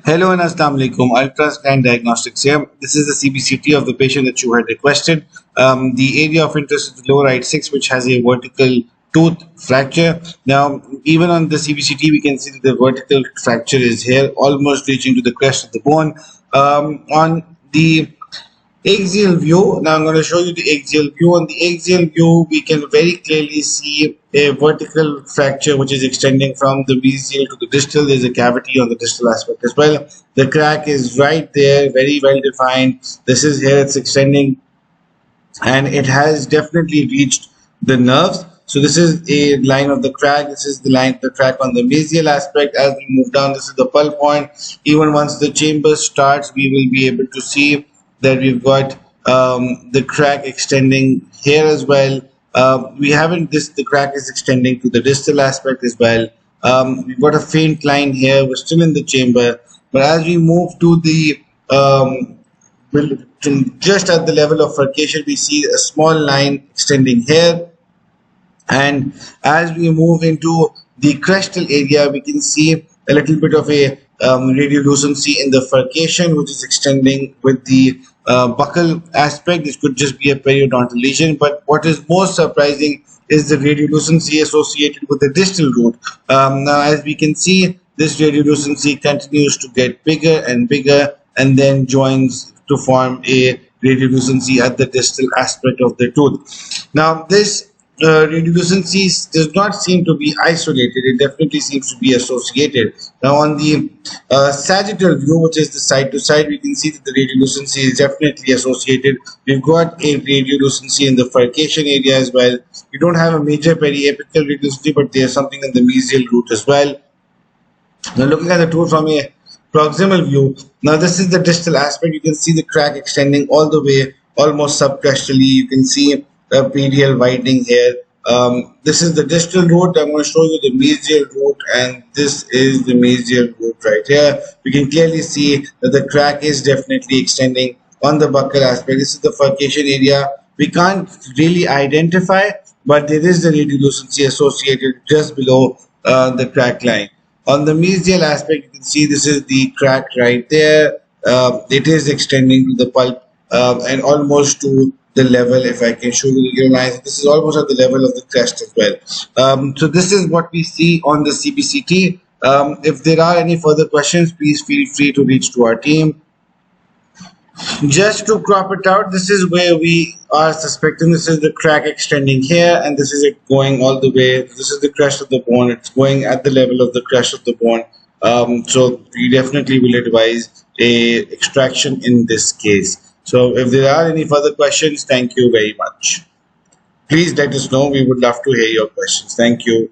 Hello and Assalamu alaikum. Ultrascan Diagnostics here. This is the CBCT of the patient that you had requested. The area of interest is the lower right 6, which has a vertical tooth fracture. Now, even on the CBCT, we can see that the vertical fracture is here, almost reaching to the crest of the bone. On the axial view, now I'm going to show you the axial view. On the axial view, we can very clearly see a vertical fracture which is extending from the mesial to the distal. There's a cavity on the distal aspect as well. The crack is right there, very well defined. This is here, it's extending, and it has definitely reached the nerves. So this is a line of the crack. This is the line of the crack on the mesial aspect. As we move down, this is the pulp point. Even once the chamber starts, we will be able to see that we've got the crack extending here as well. We haven't this the crack is extending to the distal aspect as well. We've got a faint line here. We're still in the chamber, but as we move to the just at the level of furcation, we see a small line extending here, and as we move into the crestal area, we can see a little bit of a radiolucency in the furcation, which is extending with the buccal aspect. This could just be a periodontal lesion, but what is most surprising is the radiolucency associated with the distal root. Now, as we can see, this radiolucency continues to get bigger and bigger, and then joins to form a radiolucency at the distal aspect of the tooth. Now, this radiolucency does not seem to be isolated. It definitely seems to be associated. Now, on the sagittal view, which is the side to side, we can see that the radiolucency is definitely associated. We've got a radiolucency in the furcation area as well. We don't have a major periapical radiolucency, but there's something in the mesial root as well. Now, looking at the tooth from a proximal view, now this is the distal aspect. You can see the crack extending all the way, almost subcrestally. You can see a pedial widening here. This is the distal root. I'm going to show you the mesial root, and this is the mesial root right here. We can clearly see that the crack is definitely extending on the buccal aspect. This is the furcation area. We can't really identify, but there is the radiolucency associated just below the crack line. On the mesial aspect, you can see this is the crack right there. It is extending to the pulp and almost to the level, if I can show you the yellow lines, this is almost at the level of the crest as well. So this is what we see on the CBCT. If there are any further questions, please feel free to reach to our team. Just to crop it out, this is where we are suspecting. This is the crack extending here, and this is it going all the way. This is the crest of the bone. It's going at the level of the crest of the bone. So we definitely will advise a extraction in this case. So if there are any further questions, thank you very much. Please let us know. We would love to hear your questions. Thank you.